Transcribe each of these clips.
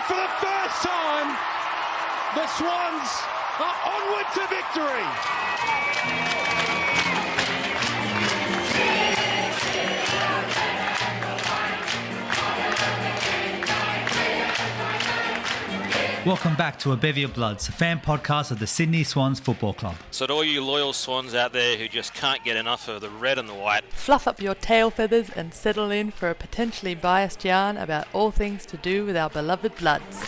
for the first time, the Swans are onward to victory. Welcome back to A Bevy of Bloods, a fan podcast of the Sydney Swans Football Club. So to all you loyal Swans out there who just can't get enough of the red and the white, fluff up your tail feathers and settle in for a potentially biased yarn about all things to do with our beloved Bloods.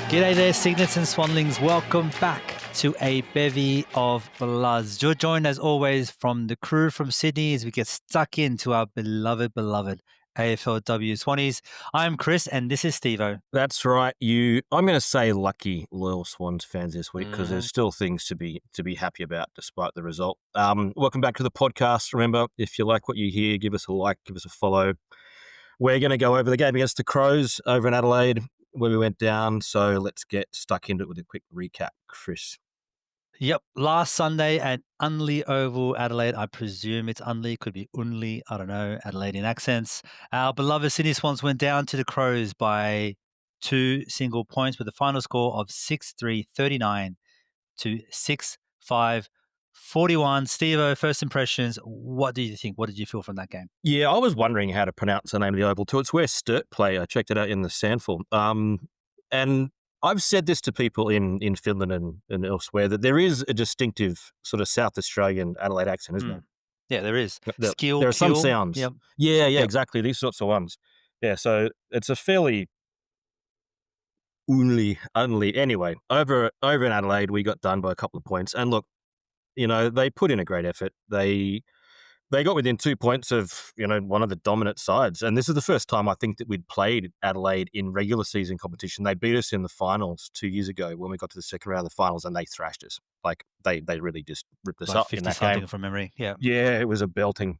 G'day there, Signets and Swanlings. Welcome back to A Bevy of Bloods. You're joined as always from the crew from Sydney as we get stuck into our beloved AFLW Swannies. I'm Chris and this is Stevo. That's right. I'm going to say lucky loyal Swans fans this week because there's still things to be happy about despite the result. Welcome back to the podcast. Remember, if you like what you hear, give us a like, give us a follow. We're going to go over the game against the Crows over in Adelaide where we went down. So let's get stuck into it with a quick recap, Chris. Yep, last Sunday at Unley Oval, Adelaide. I presume it's Unley, could be Unley, I don't know, Adelaidean accents. Our beloved Sydney Swans went down to the Crows by 2 single points with a final score of 6-3-39 to 6-5-41. Stevo, first impressions, what do you think? What did you feel from that game? Yeah, I was wondering how to pronounce the name of the Oval too. It's where Sturt play. I checked it out in the Sandful. And I've said this to people in Finland and elsewhere that there is a distinctive sort of South Australian Adelaide accent, isn't there? Yeah, there is. There are some sounds. Yep. Yeah, exactly. These sorts of ones. Yeah, so it's a fairly only. Anyway, over in Adelaide, we got done by a couple of points. And look, they put in a great effort. They got within 2 points of, one of the dominant sides. And this is the first time I think that we'd played Adelaide in regular season competition. They beat us in the finals 2 years ago when we got to the second round of the finals and they thrashed us. Like they really just ripped us like up in that game. From memory, yeah. Yeah, it was a belting.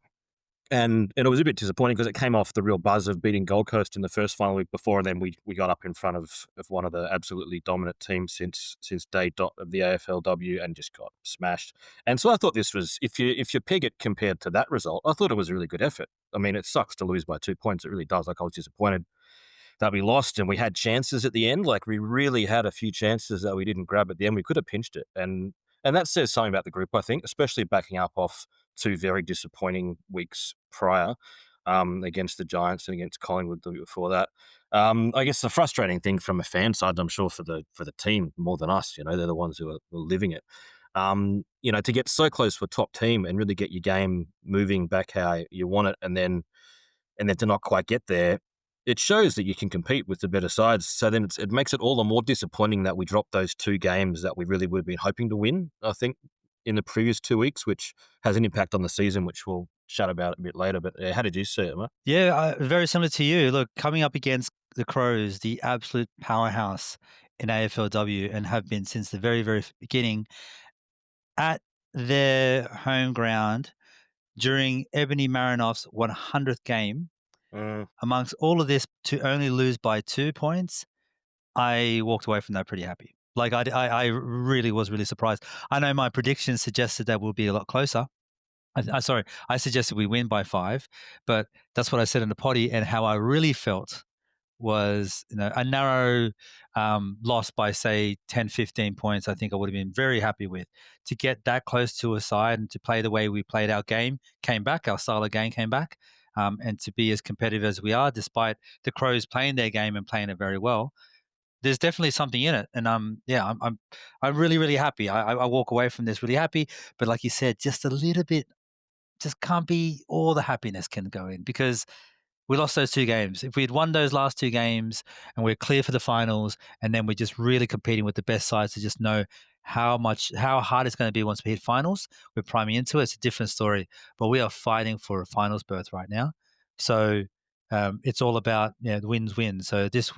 And it was a bit disappointing because it came off the real buzz of beating Gold Coast in the first final week before, and then we got up in front of one of the absolutely dominant teams since day dot of the AFLW and just got smashed. And so I thought this was, if you peg it compared to that result, I thought it was a really good effort. I mean, it sucks to lose by 2 points. It really does. Like, I was disappointed that we lost and we had chances at the end. Like, we really had a few chances that we didn't grab at the end. We could have pinched it. And that says something about the group, I think, especially backing up off 2 very disappointing weeks prior against the Giants and against Collingwood the week before that. I guess the frustrating thing from a fan side, I'm sure for the team more than us, they're the ones who are living it. To get so close to a top team and really get your game moving back how you want it, and then to not quite get there, it shows that you can compete with the better sides. So then it makes it all the more disappointing that we dropped those 2 games that we really would have been hoping to win, I think, in the previous 2 weeks, which has an impact on the season, which we'll chat about a bit later. But how did you see it, mate? Yeah, very similar to you. Look, coming up against the Crows, the absolute powerhouse in AFLW and have been since the very, very beginning, at their home ground during Ebony Marinoff's 100th game, amongst all of this, to only lose by 2 points, I walked away from that pretty happy. Like, I really was really surprised. I know my predictions suggested that we'll be a lot closer. I suggested we win by 5, but that's what I said in the potty, and how I really felt was, a narrow loss by, say, 10, 15 points, I think I would have been very happy with. To get that close to a side and to play the way we played our game, our style of game came back, and to be as competitive as we are, despite the Crows playing their game and playing it very well, there's definitely something in it. And I'm really, really happy. I walk away from this really happy, but like you said, just a little bit, just can't be all the happiness can go in, because we lost those 2 games. If we had won those last 2 games and we're clear for the finals, and then we're just really competing with the best sides to just know how hard it's going to be once we hit finals, we're priming into it. It's a different story, but we are fighting for a finals berth right now. So it's all about the wins win. So this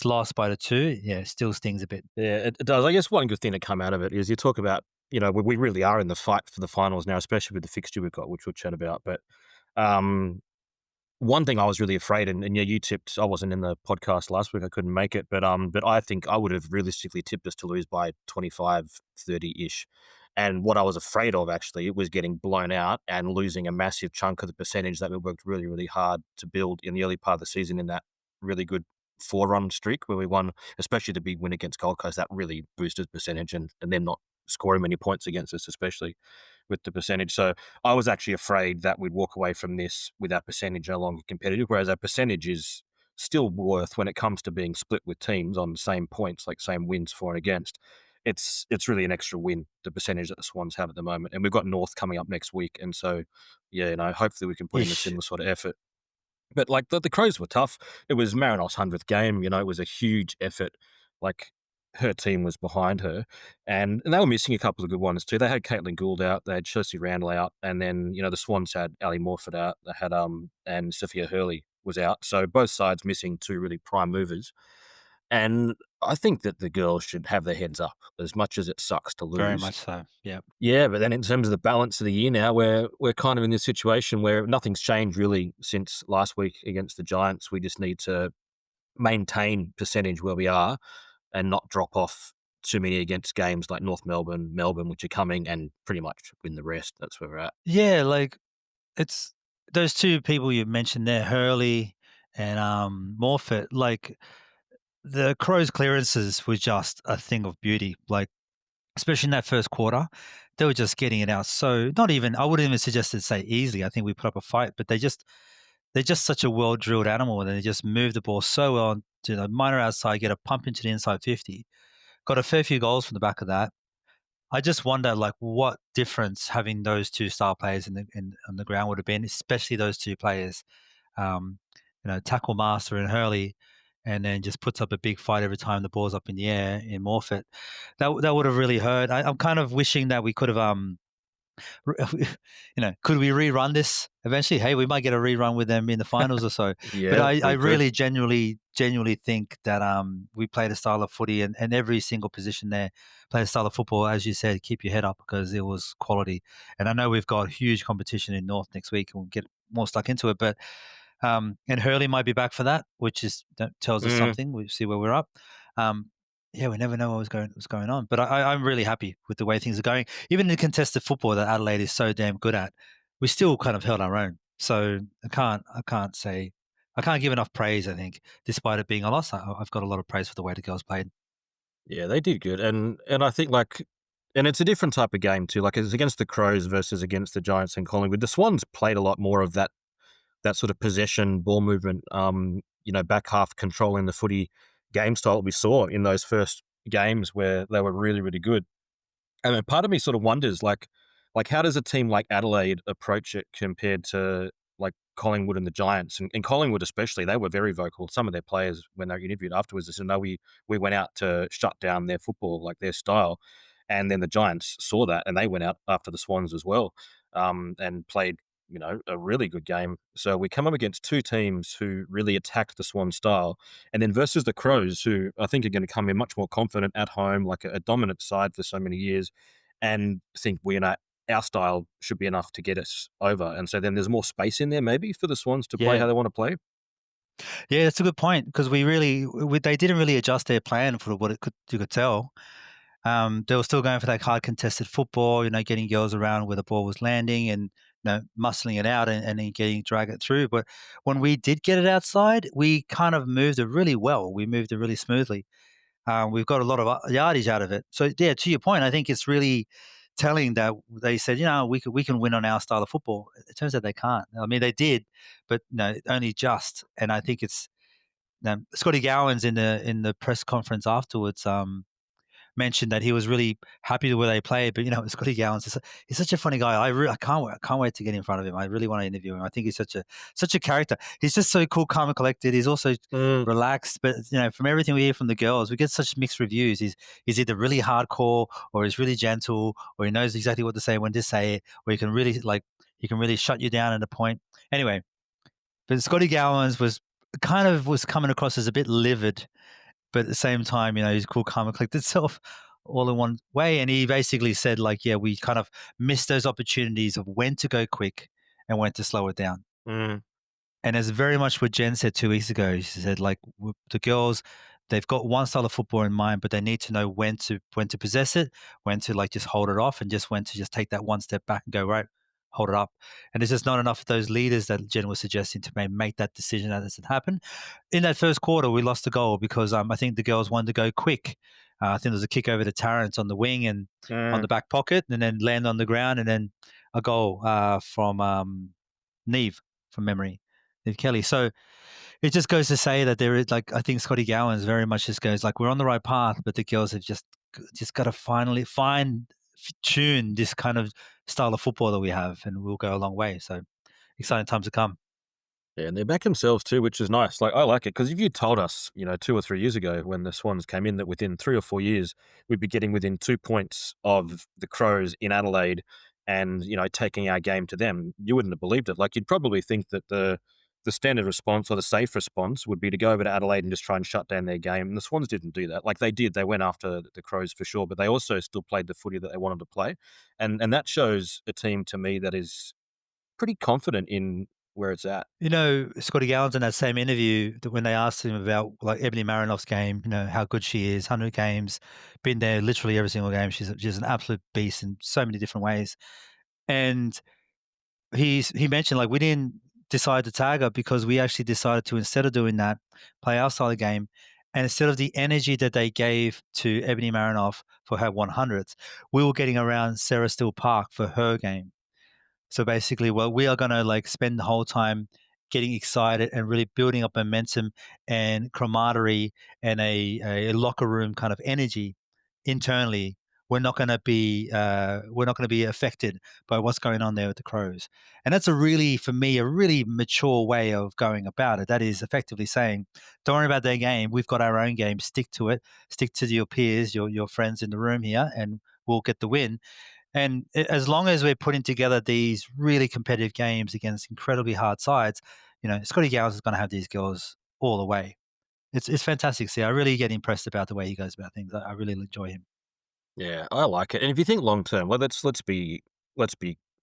loss by the 2, still stings a bit. Yeah, it does. I guess one good thing to come out of it is you talk about, we really are in the fight for the finals now, especially with the fixture we've got, which we'll chat about. But one thing I was really afraid, and you tipped, I wasn't in the podcast last week, I couldn't make it, but I think I would have realistically tipped us to lose by 25, 30-ish. And what I was afraid of, actually, it was getting blown out and losing a massive chunk of the percentage that we worked really, really hard to build in the early part of the season in that really good 4-run streak where we won, especially the big win against Gold Coast. That really boosted percentage and them not scoring many points against us, especially with the percentage. So I was actually afraid that we'd walk away from this with our percentage no longer competitive, whereas our percentage is still worth when it comes to being split with teams on the same points, like same wins for and against. It's really an extra win, the percentage that the Swans have at the moment. And we've got North coming up next week. And so, yeah, hopefully we can put in a similar sort of effort. But like the Crows were tough. It was Marinos' 100th game. It was a huge effort. Like her team was behind her. And they were missing a couple of good ones too. They had Caitlin Gould out. They had Chelsea Randall out. And then, the Swans had Ali Morford out. They had and Sophia Hurley was out. So both sides missing two really prime movers. And I think that the girls should have their heads up as much as it sucks to lose. Very much so, yeah. Yeah, but then in terms of the balance of the year now, we're kind of in this situation where nothing's changed really since last week against the Giants. We just need to maintain percentage where we are and not drop off too many against games like North Melbourne, which are coming, and pretty much win the rest. That's where we're at. Yeah, like it's those two people you mentioned there, Hurley and Morfitt, like the Crows' clearances were just a thing of beauty. Like, especially in that first quarter, they were just getting it out. So I wouldn't even suggest to say easily. I think we put up a fight, but they're just such a well-drilled animal, and they just move the ball so well to the minor outside, get a pump into the inside 50. Got a fair few goals from the back of that. I just wonder, like, what difference having those two star players on the ground would have been, especially those two players. Tackle master and Hurley, and then just puts up a big fight every time the ball's up in the air in Morfitt. That would have really hurt. I'm kind of wishing that we could have, could we rerun this eventually? Hey, we might get a rerun with them in the finals or so. Yeah, but I really genuinely think that we played a style of footy and every single position there played a style of football. As you said, keep your head up because it was quality. And I know we've got huge competition in North next week and we'll get more stuck into it. But and Hurley might be back for that, which tells us something. We see where we're up. Yeah, we never know what was going on. But I'm really happy with the way things are going. Even in the contested football that Adelaide is so damn good at, we still kind of held our own. So I can't give enough praise. I think, despite it being a loss, I've got a lot of praise for the way the girls played. Yeah, they did good, and I think and it's a different type of game too. Like it's against the Crows versus against the Giants and Collingwood. The Swans played a lot more of that sort of possession, ball movement, back half controlling the footy game style we saw in those first games where they were really, really good. And then part of me sort of wonders, like how does a team like Adelaide approach it compared to like Collingwood and the Giants? And Collingwood especially, they were very vocal. Some of their players, when they were interviewed afterwards, they said, no, we went out to shut down their football, like their style. And then the Giants saw that and they went out after the Swans as well and played a really good game. So we come up against two teams who really attacked the Swan style, and then versus the Crows, who I think are going to come in much more confident at home, like a dominant side for so many years, and think our style should be enough to get us over. And so then there's more space in there maybe for the Swans to play how they want to play. Yeah, that's a good point because they didn't really adjust their plan for what you could tell. They were still going for that hard contested football, getting girls around where the ball was landing and muscling it out and then drag it through. But when we did get it outside, we kind of moved it really well. We moved it really smoothly. We've got a lot of yardage out of it. So yeah, to your point, I think it's really telling that they said, we can win on our style of football. It turns out they can't. I mean, they did, but only just. And I think it's Scotty Gowans in the press conference afterwards. Mentioned that he was really happy with the way they played, but Scotty Gowans he's such a funny guy. I can't wait to get in front of him. I really want to interview him. I think he's such a character. He's just so cool, calm and collected. He's also relaxed, but from everything we hear from the girls, we get such mixed reviews. He's either really hardcore or he's really gentle, or he knows exactly what to say when to say it, or he can really shut you down at a point. Anyway, but Scotty Gowans was coming across as a bit livid. But at the same time, he's cool, calm, and collected itself all in one way. And he basically said, we kind of missed those opportunities of when to go quick and when to slow it down. And it's very much what Jen said 2 weeks ago. She said, the girls, they've got one style of football in mind, but they need to know when to possess it, when to like just hold it off, and just when to just take that one step back and go, right, hold it up. And there's just not enough of those leaders that Jen was suggesting to make that decision that doesn't happen. In that first quarter, we lost the goal because I think the girls wanted to go quick. I think there was a kick over to Tarrant on the wing and on the back pocket, and then land on the ground, and then a goal from Neve, from memory, Neve Kelly. So it just goes to say that there is, like, I think Scotty Gowans very much just goes like, we're on the right path, but the girls have just got to finally tune this kind of style of football that we have, and we'll go a long way. So exciting times to come. Yeah, and they're back themselves too, which is nice. Like, I like it because if you told us, 2 or 3 years ago when the Swans came in, that within 3 or 4 years we'd be getting within 2 points of the Crows in Adelaide, and taking our game to them, you wouldn't have believed it. Like, you'd probably think that the standard response or the safe response would be to go over to Adelaide and just try and shut down their game. And the Swans didn't do that. Like, they did. They went after the Crows for sure, but they also still played the footy that they wanted to play. And that shows a team to me that is pretty confident in where it's at. Scotty Gowans in that same interview, that when they asked him about like Ebony Marinoff's game, how good she is, 100 games, been there literally every single game. She's an absolute beast in so many different ways. And he mentioned, like, we didn't decide to tag her because we actually decided to, instead of doing that, play our style of game. And instead of the energy that they gave to Ebony Marinoff for her 100s, we were getting around Sarah Steele Park for her game. So basically, we are going to like spend the whole time getting excited and really building up momentum and camaraderie and a locker room kind of energy internally. We're not going to be affected by what's going on there with the Crows. And that's for me, a really mature way of going about it. That is effectively saying, don't worry about their game. We've got our own game. Stick to it. Stick to your peers, your friends in the room here, and we'll get the win. And as long as we're putting together these really competitive games against incredibly hard sides, Scotty Gowans is going to have these girls all the way. It's fantastic to see. I really get impressed about the way he goes about things. I really enjoy him. Yeah, I like it. And if you think long term, well, let's be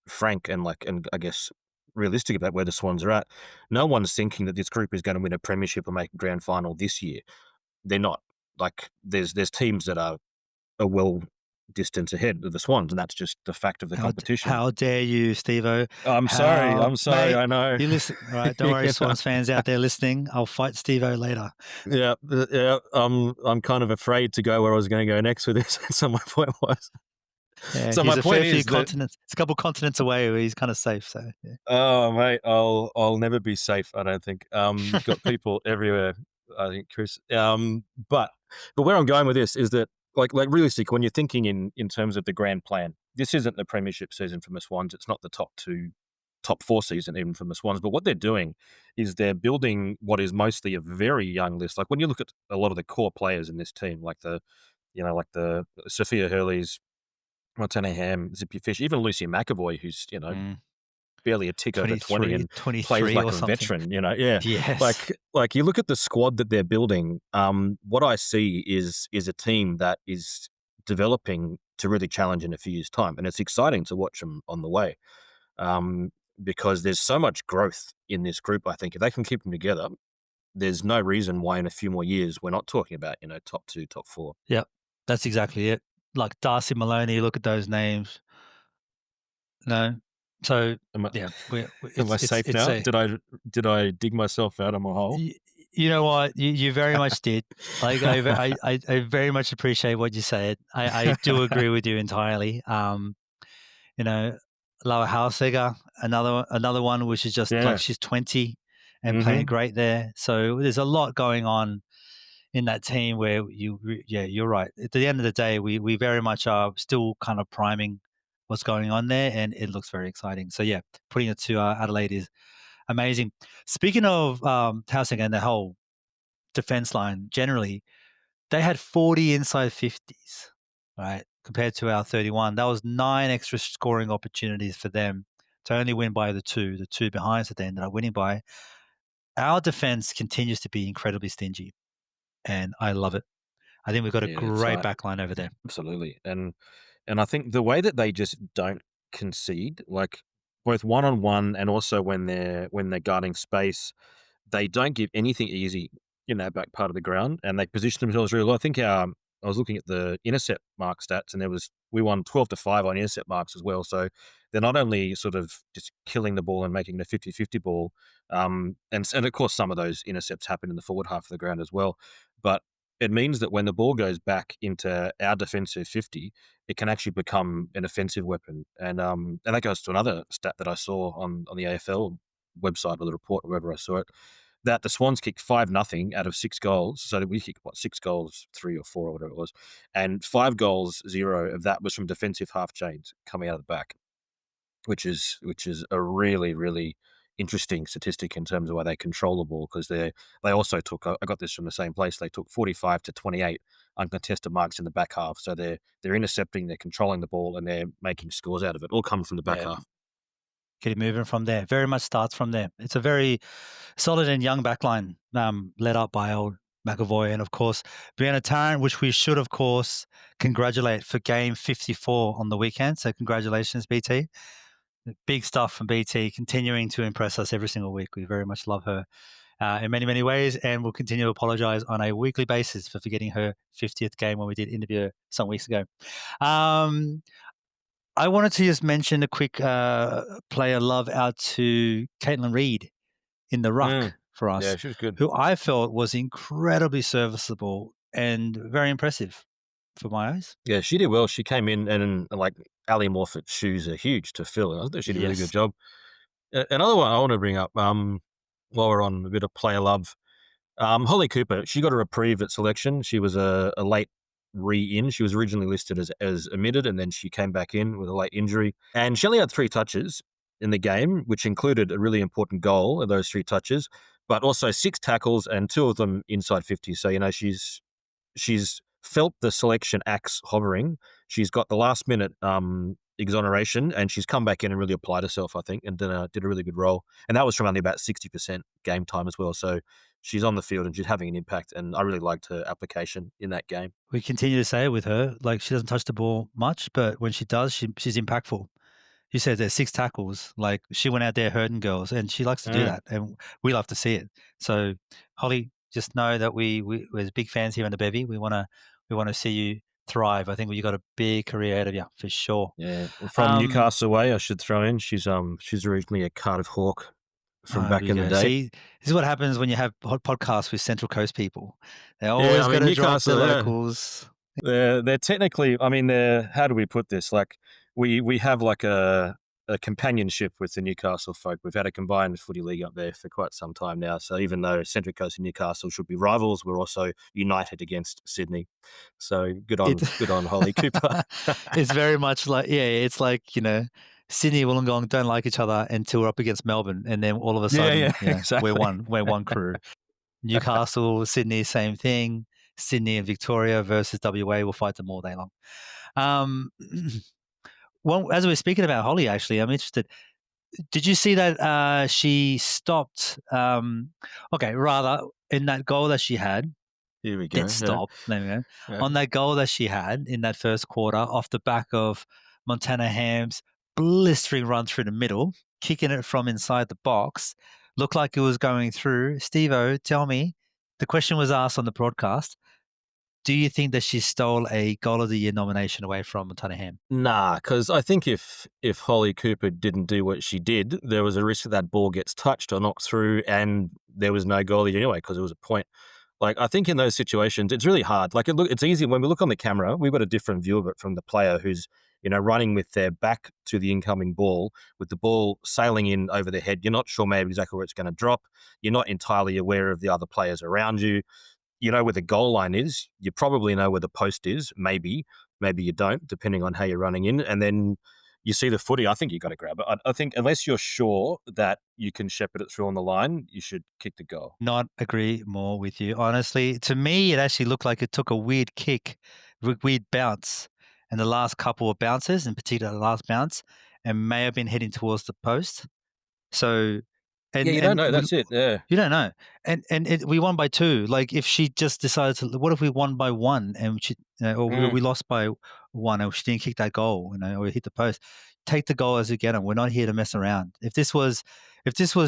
frank and I guess realistic about where the Swans are at. No one's thinking that this group is going to win a premiership or make a grand final this year. They're not. Like, there's teams that are well distance ahead of the Swans, and that's just the fact of the competition. How dare you, Stevo? I'm sorry. Mate, I know. You listen, right? Don't worry, Swans fans out there listening. I'll fight Stevo later. Yeah. I'm kind of afraid to go where I was going to go next with this. So my point was. Yeah, so my point is continents. It's a couple continents away where he's kind of safe. So. Yeah. Oh mate, I'll never be safe. I don't think. You've got people everywhere. I think, Chris. But where I'm going with this is that. Like realistic, when you're thinking in terms of the grand plan, this isn't the premiership season from the Swans. It's not the top 4 season even from the Swans. But what they're doing is they're building what is mostly a very young list. Like, when you look at a lot of the core players in this team, like the Sophia Hurleys, Montana Ham, Zippy Fish, even Lucy McAvoy, who's barely a tick over 20 and plays like a veteran, yeah. Yes. Like you look at the squad that they're building, what I see is a team that is developing to really challenge in a few years' time. And it's exciting to watch them on the way, because there's so much growth in this group. I think if they can keep them together, there's no reason why in a few more years we're not talking about, top 2, top 4. Yeah, that's exactly it. Like Darcy Maloney, look at those names. No. So am I safe now? Did I dig myself out of my hole? You know what? You very much did. Like, I very much appreciate what you said. I do agree with you entirely. Laura Halseger, another one, which is just like, she's 20 and playing great there. So there's a lot going on in that team where you're right. At the end of the day, we very much are still kind of priming what's going on there, and it looks very exciting. So yeah, putting it to Adelaide is amazing. Speaking of Housing and the whole defense line generally, they had 40 inside 50s, right, compared to our 31. That was 9 extra scoring opportunities for them to only win by the two behinds that they ended up winning by. Our defense continues to be incredibly stingy, and I love it. I think we've got a great backline over there. Absolutely. And I think the way that they just don't concede, like both one-on-one and also when they're guarding space, they don't give anything easy back part of the ground, and they positioned themselves really well. I think I was looking at the intercept mark stats, and we won 12-5 on intercept marks as well. So they're not only sort of just killing the ball and making it a 50-50 ball, and of course some of those intercepts happen in the forward half of the ground as well. But it means that when the ball goes back into our defensive 50, it can actually become an offensive weapon. And that goes to another stat that I saw on the AFL website or the report, or wherever I saw it, that the Swans kicked 5-0 out of 6 goals. So we kicked 6 goals, 3 or 4 or whatever it was, and 5 goals, 0 of that was from defensive half chains coming out of the back, which is a really, really interesting statistic in terms of why they control the ball, because they also took, I got this from the same place, they took 45-28 uncontested marks in the back half. So they're intercepting, they're controlling the ball, and they're making scores out of it, all coming from the back half. Get it moving from there. Very much starts from there. It's a very solid and young backline, led up by old McAvoy and, of course, Brianna Tarrant, which we should, of course, congratulate for game 54 on the weekend. So congratulations, BT. Big stuff from BT, continuing to impress us every single week. We very much love her in many, many ways, and we'll continue to apologize on a weekly basis for forgetting her 50th game when we did interview her some weeks ago. I wanted to just mention a quick player love out to Caitlin Reid in the ruck for us. Yeah, she was good. Who I felt was incredibly serviceable and very impressive for my eyes. Yeah, she did well. She came in and like Ali Morfitt's shoes are huge to fill. I thought she did a really good job. Another one I want to bring up while we're on a bit of player love, Holly Cooper, she got a reprieve at selection. She was a late re-in. She was originally listed as omitted, and then she came back in with a late injury. And she only had 3 touches in the game, which included a really important goal of those 3 touches, but also 6 tackles and 2 of them inside 50. So, she's felt the selection axe hovering. She's got the last minute exoneration, and she's come back in and really applied herself, I think, and did a really good role. And that was from only about 60% game time as well. So she's on the field and she's having an impact, and I really liked her application in that game. We continue to say it with her, like she doesn't touch the ball much, but when she does, she's impactful. You said there's 6 tackles. Like, she went out there hurting girls, and she likes to do that, and we love to see it. So, Holly, just know that we're big fans here in the Bevy. We want to see you thrive. I think you got a big career ahead of you for sure. Yeah, from Newcastle way, I should throw in. She's originally a Cardiff Hawk from back in the day. See, this is what happens when you have podcasts with Central Coast people. They always got to drop the locals. They're technically, I mean, how do we put this? Like, we have like a companionship with the Newcastle folk. We've had a combined footy league up there for quite some time now. So even though Central Coast and Newcastle should be rivals, we're also united against Sydney. So good on Holly Cooper. It's very much like, it's like, Sydney, Wollongong don't like each other until we're up against Melbourne, and then all of a sudden, exactly. we're one crew. Newcastle, Sydney, same thing. Sydney and Victoria versus WA will fight them all day long. Well, as we're speaking about Holly, actually, I'm interested. Did you see that she stopped? Rather, in that goal that she had. Here we go. There we go. Yeah. On that goal that she had in that first quarter, off the back of Montana Ham's blistering run through the middle, kicking it from inside the box, looked like it was going through. Stevo, tell me, the question was asked on the broadcast, do you think that she stole a Goal of the Year nomination away from Montana Ham? Nah, because I think if Holly Cooper didn't do what she did, there was a risk that ball gets touched or knocked through, and there was no goalie anyway because it was a point. Like, I think in those situations, it's really hard. Like, it's easy when we look on the camera, we've got a different view of it from the player who's, running with their back to the incoming ball, with the ball sailing in over their head. You're not sure maybe exactly where it's going to drop. You're not entirely aware of the other players around you. You know where the goal line is. You probably know where the post is. Maybe you don't, depending on how you're running in. And then you see the footy. I think you got to grab it. I think unless you're sure that you can shepherd it through on the line, you should kick the goal. Not agree more with you. Honestly, to me, it actually looked like it took a weird kick, weird bounce. And the last couple of bounces, in particular the last bounce, and may have been heading towards the post. So... you don't know. That's it. Yeah, you don't know. And we won by 2. Like, if she just decided to, what if we won by 1 and she, we lost by 1 and she didn't kick that goal, or hit the post? Take the goal as you get them. We're not here to mess around. If this was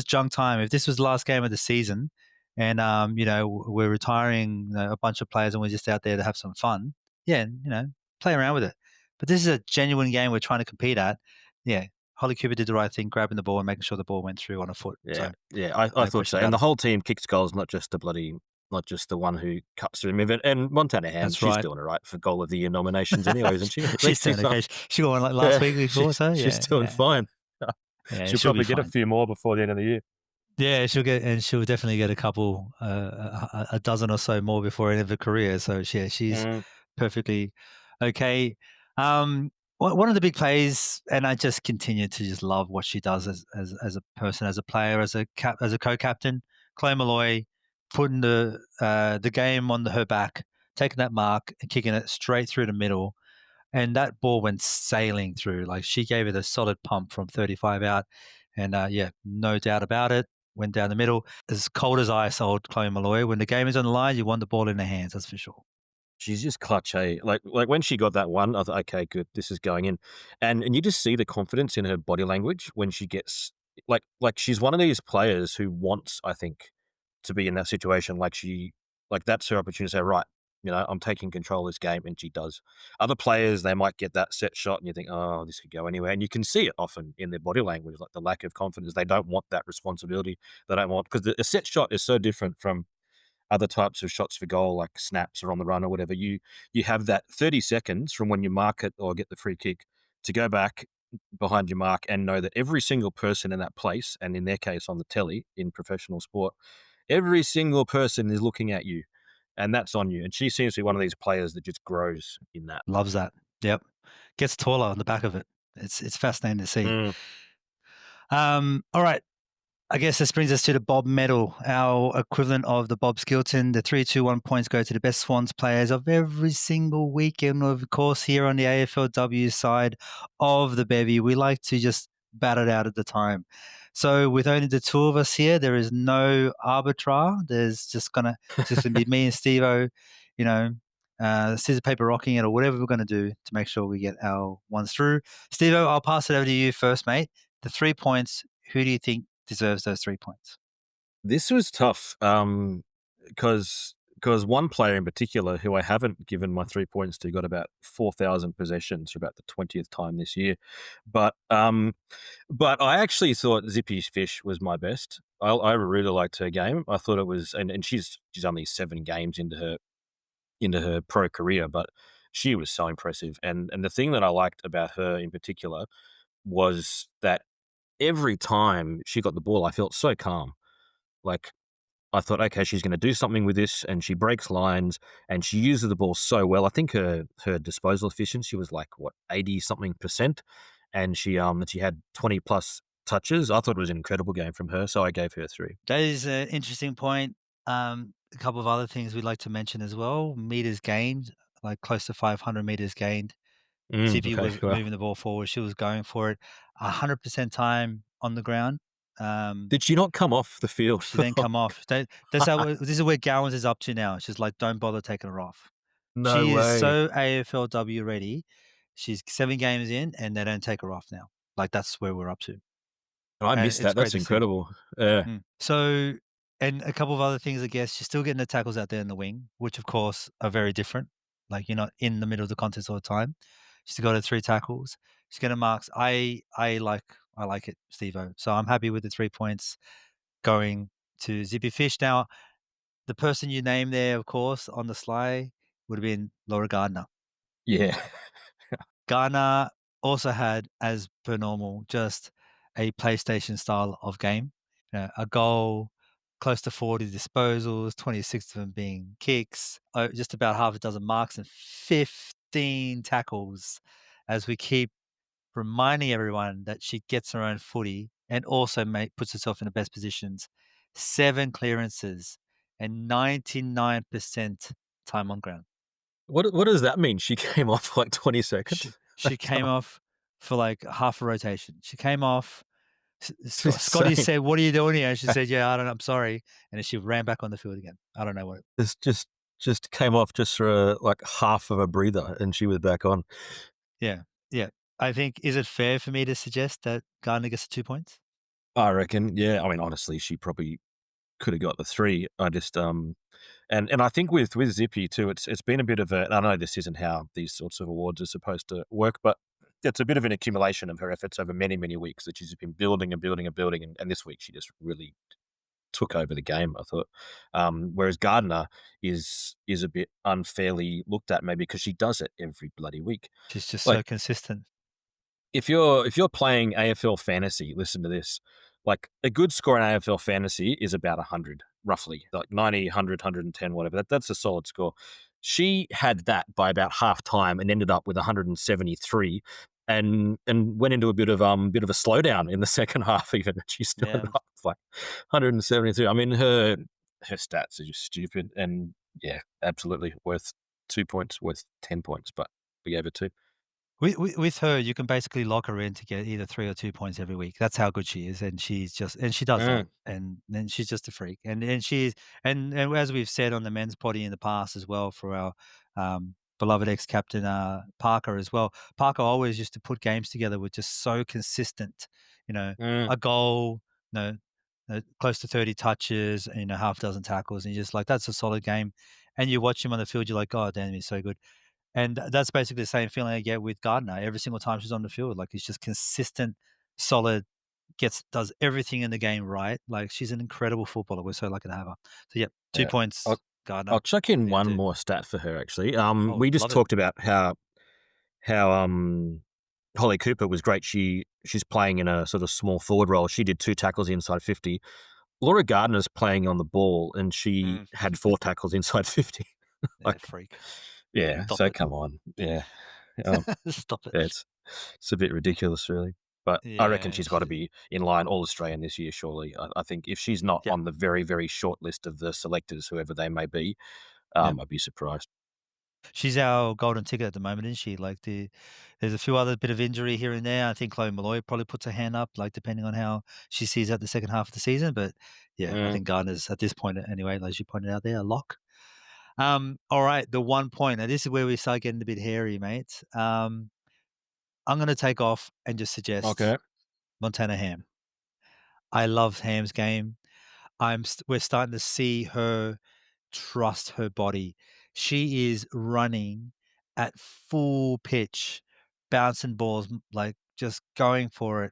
junk time, if this was the last game of the season, and we're retiring a bunch of players and we're just out there to have some fun. Yeah, play around with it. But this is a genuine game we're trying to compete at. Yeah, Holly Cooper did the right thing, grabbing the ball and making sure the ball went through on a foot. Yeah, So, I no thought question so. And about the it. whole team kicks goals, not just the one who cuts through him. And Montana Ham, That's she's right. doing it right for goal of the year nominations anyway, isn't she? She's doing okay. She got one like last week before, so she's doing fine. Yeah, she'll she'll probably be get a fine. few more before the end of the year. Yeah, she'll definitely get a couple, a dozen or so more before the end of her career. So yeah, she's perfectly okay. One of the big plays, and I just continue to just love what she does as a person, as a player, as a co-captain. Chloe Malloy putting the game on her back, taking that mark and kicking it straight through the middle. And that ball went sailing through. Like, she gave it a solid pump from 35 out. And yeah, no doubt about it. Went down the middle. As cold as ice, old Chloe Malloy. When the game is on the line, you want the ball in her hands, that's for sure. She's just clutch, eh? Like when she got that one, I thought, okay, good, this is going in. And you just see the confidence in her body language when she gets like she's one of these players who wants, I think, to be in that situation. Like that's her opportunity to say, right, I'm taking control of this game, and she does. Other players, they might get that set shot and you think, oh, this could go anywhere. And you can see it often in their body language, like the lack of confidence. They don't want that responsibility. They don't want, because a set shot is so different from other types of shots for goal, like snaps or on the run or whatever. You have that 30 seconds from when you mark it or get the free kick to go back behind your mark and know that every single person in that place, and in their case on the telly in professional sport, every single person is looking at you, and that's on you. And she seems to be one of these players that just grows in that. Loves that. Yep. Gets taller on the back of it. It's fascinating to see. All right. I guess this brings us to the Bob Medal, our equivalent of the Bob Skilton. The 3-2-1 points go to the best Swans players of every single weekend. Of course, here on the AFLW side of the bevy, we like to just bat it out at the time. So with only the two of us here, there is no arbitra. There's just gonna be me and Stevo, scissor paper rocking it, or whatever we're gonna do to make sure we get our ones through. Stevo, I'll pass it over to you first, mate. The 3 points. Who do you think deserves those 3 points? This was tough because one player in particular who I haven't given my 3 points to got about 4,000 possessions for about the 20th time this year. But I actually thought Zippy Fish was my best. I really liked her game. I thought it was, and she's only 7 games into her pro career, but she was so impressive. And the thing that I liked about her in particular was that every time she got the ball, I felt so calm. Like, I thought, okay, she's going to do something with this, and she breaks lines, and she uses the ball so well. I think her disposal efficiency was like 80-something%, and she had 20+ touches. I thought it was an incredible game from her, so I gave her 3. That is an interesting point. A couple of other things we'd like to mention as well: meters gained, like close to 500 meters gained. Zippy was moving the ball forward. She was going for it 100% time on the ground. Did she not come off the field? She then come off. This is where Gowans is up to now. She's like, don't bother taking her off. No she way. Is so AFLW ready. She's 7 games in, and they don't take her off now. Like, that's where we're up to. I missed that. That's incredible. Yeah. So, and a couple of other things, I guess. She's still getting the tackles out there in the wing, which of course are very different. Like, you're not in the middle of the contest all the time. She's got her 3 tackles. She's getting marks. I like it, Stevo. So I'm happy with the 3 points going to Zippy Fish. Now, the person you named there, of course, on the sly would have been Laura Gardner. Yeah. Gardner also had, as per normal, just a PlayStation style of game. A goal, close to 40 disposals, 26 of them being kicks, just about half a dozen marks, and 15 tackles, as we keep reminding everyone that she gets her own footy and also puts herself in the best positions. 7 clearances and 99% time on ground. What does that mean? She came off for like 20 seconds? She came off for like half a rotation. She came off. Scotty said, "What are you doing here?" And she said, "Yeah, I don't know. I'm sorry." And then she ran back on the field again. I don't know what. This just came off just for like half of a breather, and she was back on. Yeah. I think, is it fair for me to suggest that Gardner gets 2 points? I reckon. Yeah. I mean, honestly, she probably could have got the 3. I just and I think with Zippy too, it's been a bit of a. I know this isn't how these sorts of awards are supposed to work, but it's a bit of an accumulation of her efforts over many, many weeks that she's been building and building and building, and this week she just really took over the game, I thought. Whereas Gardner is a bit unfairly looked at maybe because she does it every bloody week. She's just Like, so consistent. if you're playing AFL fantasy, listen to this. Like, a good score in AFL fantasy is about 100, roughly, like 90, 100, 110, whatever. That's a solid score. She had that by about half time and ended up with 173, and went into a bit of a slowdown in the second half. Even she started up with like 173. I mean, her stats are just stupid, and yeah, absolutely worth 2 points, worth 10 points, but we gave it 2. With her, you can basically lock her in to get either 3 or 2 points every week. That's how good she is, and she does that, and then she's just a freak. And as we've said on the men's potty in the past as well, for our beloved ex-captain Parker as well. Parker always used to put games together with just so consistent, a goal, close to 30 touches, half dozen tackles, and you're just like, that's a solid game. And you watch him on the field, you're like, oh damn, he's so good. And that's basically the same feeling I get with Gardner every single time she's on the field. Like, he's just consistent, solid, does everything in the game right. Like, she's an incredible footballer. We're so lucky to have her. So, yep, 2 points, Gardner. I'll chuck in one 2. more stat for her, actually. We just love it. talked about how Holly Cooper was great. She's playing in a sort of small forward role. She did 2 tackles inside 50. Laura Gardner's playing on the ball, and she had 4 tackles inside 50. Like, freak. Yeah, Stop so it. come on. Yeah. Stop it. Yeah, it's a bit ridiculous, really. But I reckon she's got to be in line All-Australian this year, surely. I think if she's not on the very, very short list of the selectors, whoever they may be, I'd be surprised. She's our golden ticket at the moment, isn't she? Like, there's a few other bit of injury here and there. I think Chloe Malloy probably puts her hand up, like, depending on how she sees out the second half of the season. But I think Gardner's at this point anyway, like you pointed out there, a lock. All right, the 1 point. Now, this is where we start getting a bit hairy, mate. I'm going to take off and just suggest Montana Ham. I love Ham's game. We're starting to see her trust her body. She is running at full pitch, bouncing balls, like just going for it,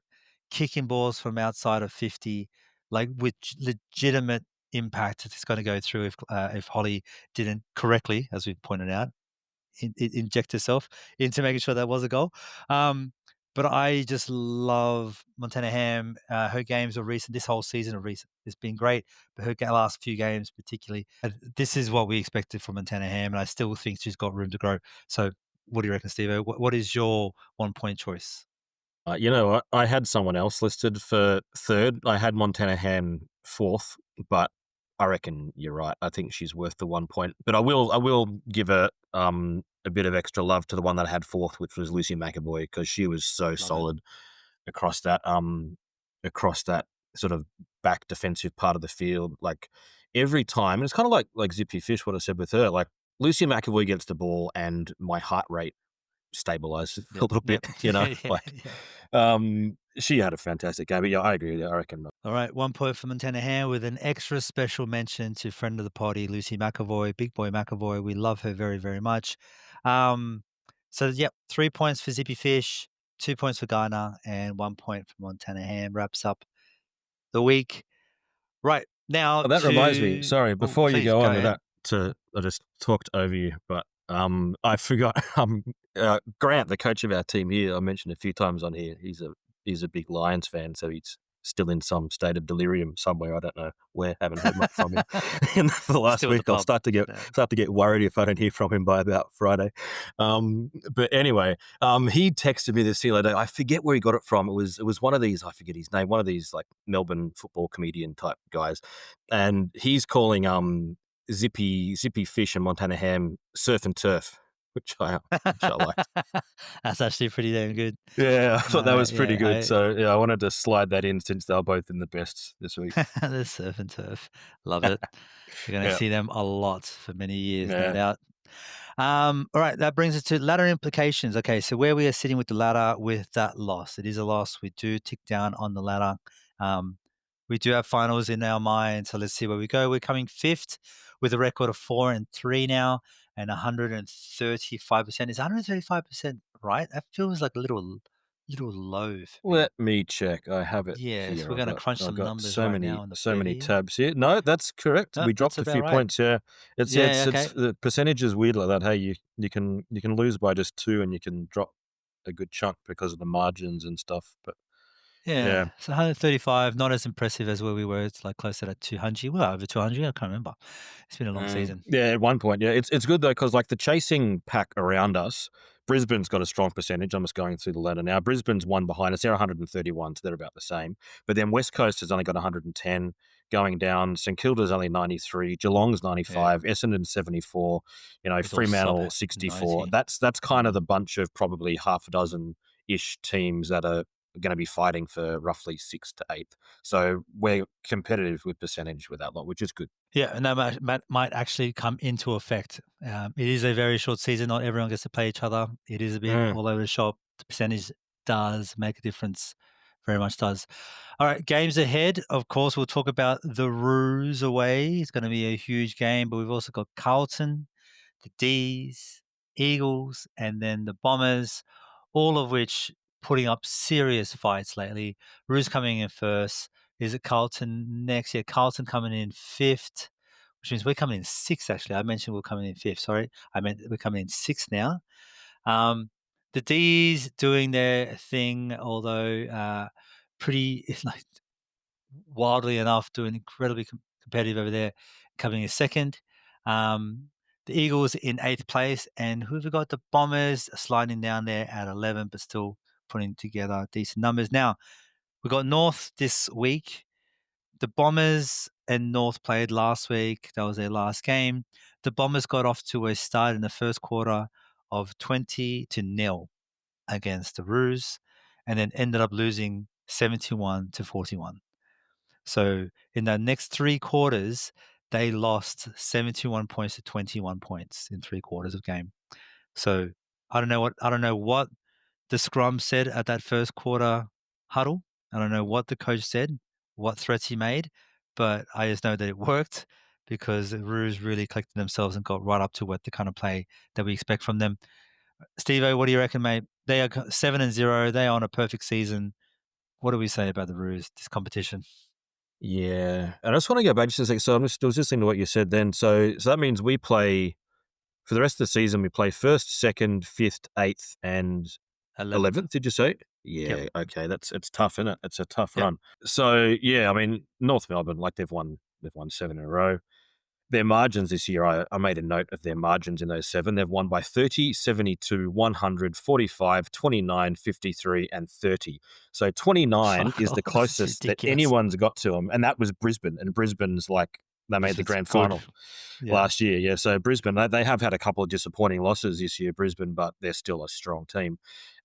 kicking balls from outside of 50, like with legitimate impact. It's going to go through if Holly didn't correctly, as we pointed out, inject herself into making sure that was a goal. But I just love Montana Ham. Her games are recent. This whole season are recent. It's been great, but her last few games particularly. This is what we expected from Montana Ham, and I still think she's got room to grow. So what do you reckon, Stevo? What is your 1 point choice? You know what? I had someone else listed for 3rd. I had Montana Ham 4th, but I reckon you're right. I think she's worth the 1 point. But I will give her a bit of extra love to the one that I had 4th, which was Lucy McAvoy, because she was so solid across that sort of back defensive part of the field. Like, every time, and it's kind of like Zippy Fish, what I said with her. Like, Lucy McAvoy gets the ball, and my heart rate stabilizes a little bit. She had a fantastic game. But yeah, I agree with you. I reckon. All right, 1 point for Montana Ham, with an extra special mention to friend of the party, Lucy McAvoy, Big Boy McAvoy. We love her very, very much. So, yep, 3 points for Zippy Fish, 2 points for Gardner, and 1 point for Montana Ham. Wraps up the week. Right, now that reminds me, sorry, before you go on with ahead. that, I just talked over you, but I forgot. Grant, the coach of our team here, I mentioned a few times on here. He's a big Lions fan, so he's still in some state of delirium somewhere. I don't know where. Haven't heard much from him for the last week. I'll start to get worried if I don't hear from him by about Friday. But anyway, he texted me this the other day. I forget where he got it from. It was one of these. I forget his name. One of these like Melbourne football comedian type guys, and he's calling Zippy Fish and Montana Ham surf and turf, which I liked. That's actually pretty damn good. Yeah, I thought that was pretty good. So I wanted to slide that in since they're both in the best this week. The surf and turf, love it. You're going to see them a lot for many years, no doubt. All right, that brings us to ladder implications. Okay, so where we are sitting with the ladder with that loss, it is a loss. We do tick down on the ladder. We do have finals in our mind, so let's see where we go. We're coming 5th with a record of 4-3 now, and 135%. Is 135% right? That feels like a little low for me. Let me check. I have it Yes, here. we're going to crunch I've some got numbers so right many now on the so bed many here. tabs here. No, that's correct. No, We that's dropped a about few right. points. Yeah, it's Yeah, okay. the percentage is weird like that. Hey, you can lose by just 2, and you can drop a good chunk because of the margins and stuff. But Yeah, so 135, not as impressive as where we were. It's like closer to 200. Well, over 200. I can't remember. It's been a long season. yeah, at one point, yeah, it's good though because like the chasing pack around us, Brisbane's got a strong percentage. I'm just going through the ladder now. Brisbane's one behind us. They're 131, so they're about the same. But then West Coast has only got 110 going down. St Kilda's only 93. Geelong's 95. Essendon's 74. It's all sub Fremantle 64. 90. That's kind of the bunch of probably half a dozen ish teams that are going to be fighting for roughly 6th to 8th. So we're competitive with percentage with that lot, which is good. Yeah, and that might actually come into effect. It is a very short season. Not everyone gets to play each other. It is a bit all over the shop. The percentage does make a difference. Very much does. All right, games ahead. Of course, we'll talk about the Roos away. It's going to be a huge game, but we've also got Carlton, the D's, Eagles, and then the Bombers, all of which putting up serious fights lately. Roos coming in first. Is it Carlton next? Yeah, Carlton coming in 5th, which means we're coming in 6th, actually. I mentioned we're coming in 5th. Sorry. I meant we're coming in 6th now. The D's doing their thing, although pretty, like, wildly enough, doing incredibly competitive over there, coming in 2nd. The Eagles in 8th place, and who have we got? The Bombers sliding down there at 11, but still putting together decent numbers. Now, we got North this week. The Bombers and North played last week. That was their last game. The Bombers got off to a start in the first quarter of 20-0 against the Roos, and then ended up losing 71-41. So in the next 3 quarters, they lost 71 points to 21 points in 3 quarters of game. So I don't know what the scrum said at that first quarter huddle. I don't know what the coach said, what threats he made, but I just know that it worked because the Roos really collected themselves and got right up to what the kind of play that we expect from them. Stevo, what do you reckon, mate? They are 7-0. They are on a perfect season. What do we say about the Roos, this competition? Yeah, and I just want to go back just a second. So I was just listening to what you said then. So that means we play for the rest of the season. We play 1st, 2nd, 5th, 8th, and 11th. Did you say? Yeah. Yep. Okay. It's tough, isn't it? It's a tough run. So yeah, I mean North Melbourne, like they've won 7 in a row. Their margins this year, I made a note of their margins in those 7. They've won by 30, 72, 100, 45, 29, 53, and 30. So 29 is the closest that anyone's got to them. And that was Brisbane. And Brisbane's like, they made the grand final last year. Yeah. So Brisbane, they have had a couple of disappointing losses this year, Brisbane, but they're still a strong team.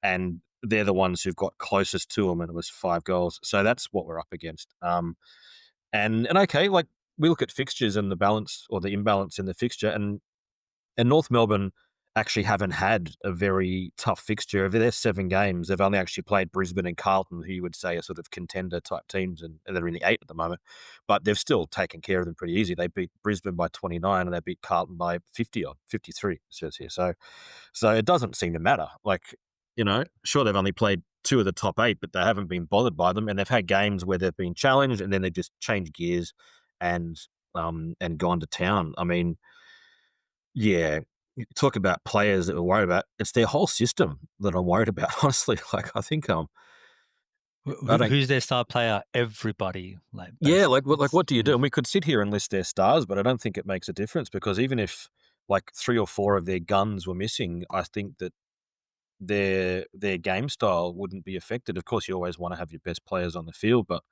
And they're the ones who've got closest to them, and it was 5 goals. So that's what we're up against. And okay, like, we look at fixtures and the balance or the imbalance in the fixture, and North Melbourne actually haven't had a very tough fixture. Of their 7 games, they've only actually played Brisbane and Carlton, who you would say are sort of contender type teams, and they're in the 8 at the moment. But they've still taken care of them pretty easy. They beat Brisbane by 29 and they beat Carlton by 50 or 53, it says here. So it doesn't seem to matter. Like, sure, they've only played 2 of the top 8, but they haven't been bothered by them. And they've had games where they've been challenged and then they just changed gears and gone to town. I mean, yeah, you talk about players that we're worried about. It's their whole system that I'm worried about, honestly. Like, I think who's their star player? Everybody, like, yeah, like what do you do? And we could sit here and list their stars, but I don't think it makes a difference because even if like 3 or 4 of their guns were missing, I think that their game style wouldn't be affected. Of course, you always want to have your best players on the field, but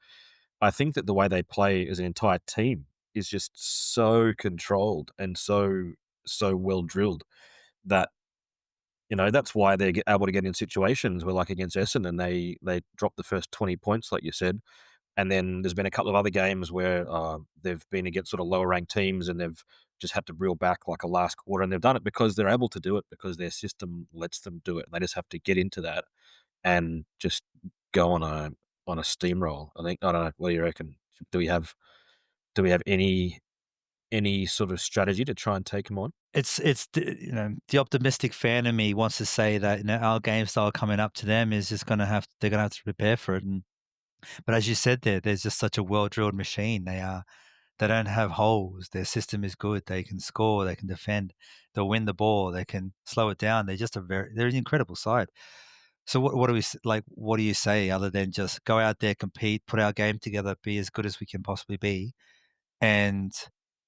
I think that the way they play as an entire team is just so controlled and so well drilled that that's why they're able to get in situations where, like against Essendon, they drop the first 20 points, like you said, and then there's been a couple of other games where they've been against sort of lower ranked teams and they've just had to reel back like a last quarter, and they've done it because they're able to do it because their system lets them do it. They just have to get into that and just go on on a steamroll. I think. I don't know. What do you reckon? Do we have any sort of strategy to try and take them on? It's the optimistic fan in me wants to say that our game style coming up to them is just they're gonna have to prepare for it. But as you said there's just such a well drilled machine. They don't have holes. Their system is good. They can score. They can defend. They'll win the ball. They can slow it down. They're an incredible side. So what do we like? What do you say other than just go out there, compete, put our game together, be as good as we can possibly be, and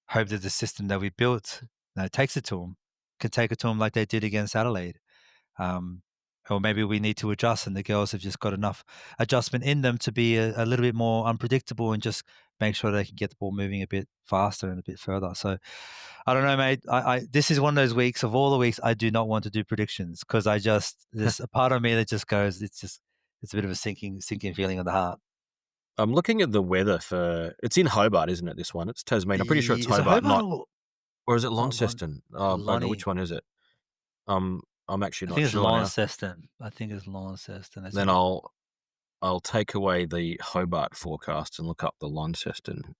hope that the system that we built takes it to them, can take it to them like they did against Adelaide. Or maybe we need to adjust, and the girls have just got enough adjustment in them to be a little bit more unpredictable and just make sure they can get the ball moving a bit faster and a bit further. So I don't know, mate. This is one of those weeks of all the weeks I do not want to do predictions because there's a part of me that just goes, it's a bit of a sinking feeling of the heart. I'm looking at the weather it's in Hobart, isn't it? This one, it's Tasmania. I'm pretty sure it's Is it Hobart, or is it Lon- Launceston? Oh, bugger, which one is it? I'm actually I not think it's sure now. Launceston. I think it's Launceston. Then I'll take away the Hobart forecast and look up the Launceston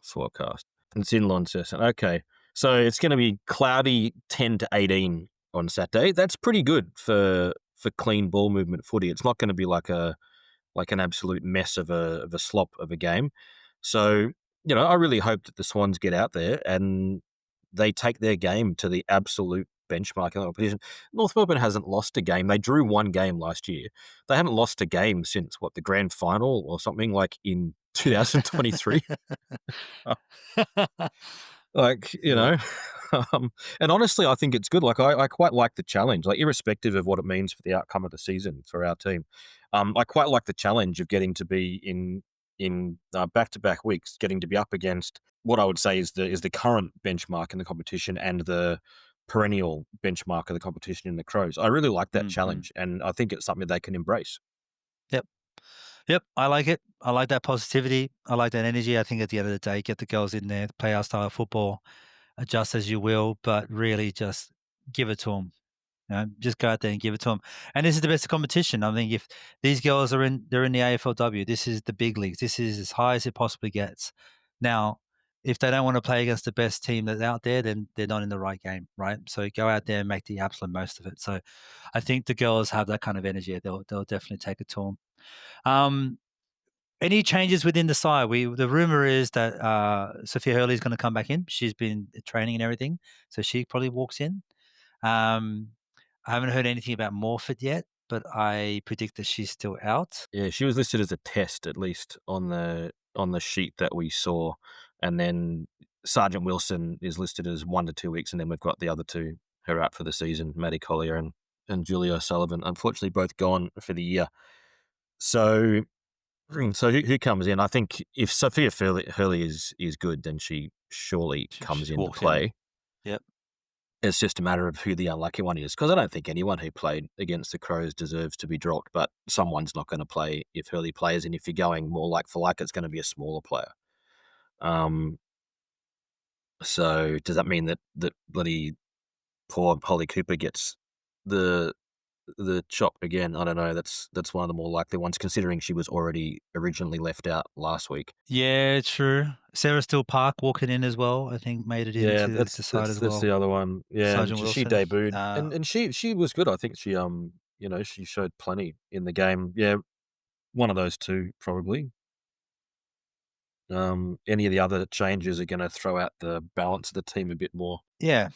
forecast. It's in Launceston. Okay, so it's going to be cloudy, 10 to 18 on Saturday. That's pretty good for clean ball movement footy. It's not going to be like an absolute mess of a slop of a game. So, I really hope that the Swans get out there and they take their game to the absolute benchmark in the competition. North Melbourne hasn't lost a game. They drew one game last year. They haven't lost a game since, the grand final or something, like in 2023. Yeah. And honestly, I think it's good. Like, I quite like the challenge, like, irrespective of what it means for the outcome of the season for our team. I quite like the challenge of getting to be in back-to-back weeks, getting to be up against what I would say is the current benchmark in the competition and the perennial benchmark of the competition in the Crows. I really like that challenge, and I think it's something they can embrace. Yep, I like it. I like that positivity. I like that energy. I think at the end of the day, get the girls in there, play our style of football, adjust as you will, but really just give it to them. Just go out there and give it to them. And this is the best competition. I think if these girls they're in the AFLW, this is the big leagues. This is as high as it possibly gets. Now, if they don't want to play against the best team that's out there, then they're not in the right game, right? So go out there and make the absolute most of it. So I think the girls have that kind of energy. They'll definitely take it to them. Any changes within the side? The rumor is that Sophia Hurley is going to come back in. She's been training and everything, so she probably walks in. I haven't heard anything about Morford yet, but I predict that she's still out. Yeah, she was listed as a test, at least on the sheet that we saw, and then Sergeant Wilson is listed as 1 to 2 weeks, and then we've got the other two who are out for the season, Maddie Collier and Julia O'Sullivan. Unfortunately, both gone for the year. So who comes in? I think if Sophia Hurley is good, then she surely comes in to play. Yep. It's just a matter of who the unlucky one is, because I don't think anyone who played against the Crows deserves to be dropped, but someone's not going to play if Hurley plays, and if you're going more like for like, it's going to be a smaller player. So does that mean that bloody poor Holly Cooper gets the chop again? I don't know. That's one of the more likely ones, considering she was already originally left out last week. Yeah, true. Sarah Steele Park walking in as well, I think made it into the side as well. That's the other one. Yeah, Sergeant she Wilson. debuted, and she was good. I think she she showed plenty in the game. Yeah, one of those two probably. Any of the other changes are going to throw out the balance of the team a bit more. Yeah.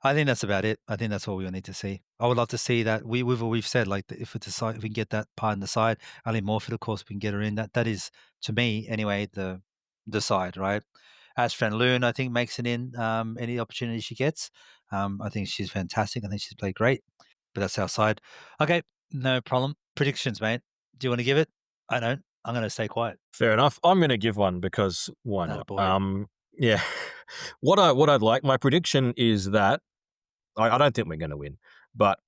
I think that's about it. I think that's all we need to see. I would love to see that. We've said, like, if we can get that part in the side, Ali Morford, of course, we can get her in. That is, to me anyway, the side, right? Ash Van Loon, I think, makes it in any opportunity she gets. I think she's fantastic. I think she's played great. But that's our side. Okay, no problem. Predictions, mate. Do you want to give it? I don't. I'm going to stay quiet. Fair enough. I'm going to give one because why not? Attaboy. Yeah. What I'd like, my prediction is that I don't think we're going to win, but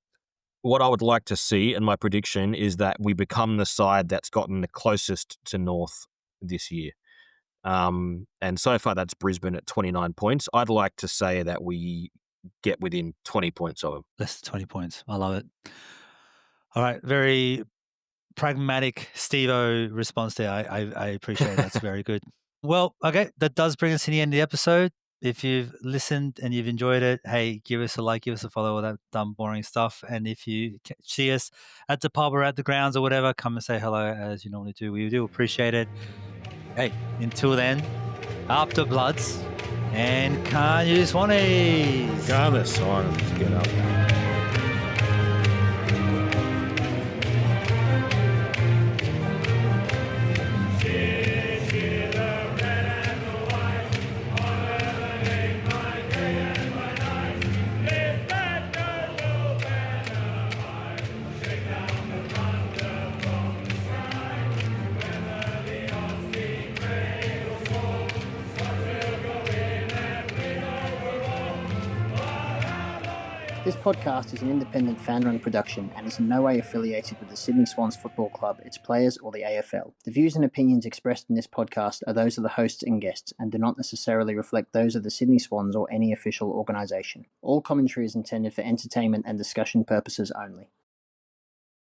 what I would like to see, and my prediction is that we become the side that's gotten the closest to North this year. And so far that's Brisbane at 29 points. I'd like to say that we get within 20 points of them. Less than 20 points. I love it. All right. Very pragmatic Stevo response there. I appreciate it. That's very good. Well, okay, that does bring us to the end of the episode. If you've listened and you've enjoyed it, hey, give us a like, give us a follow, all that dumb, boring stuff. And if you see us at the pub or at the grounds or whatever, come and say hello as you normally do. We do appreciate it. Hey, until then, up the Bloods and can you Swannies? Come on, Swans, get up. This podcast is an independent fan-run production and is in no way affiliated with the Sydney Swans Football Club, its players, or the AFL. The views and opinions expressed in this podcast are those of the hosts and guests and do not necessarily reflect those of the Sydney Swans or any official organisation. All commentary is intended for entertainment and discussion purposes only.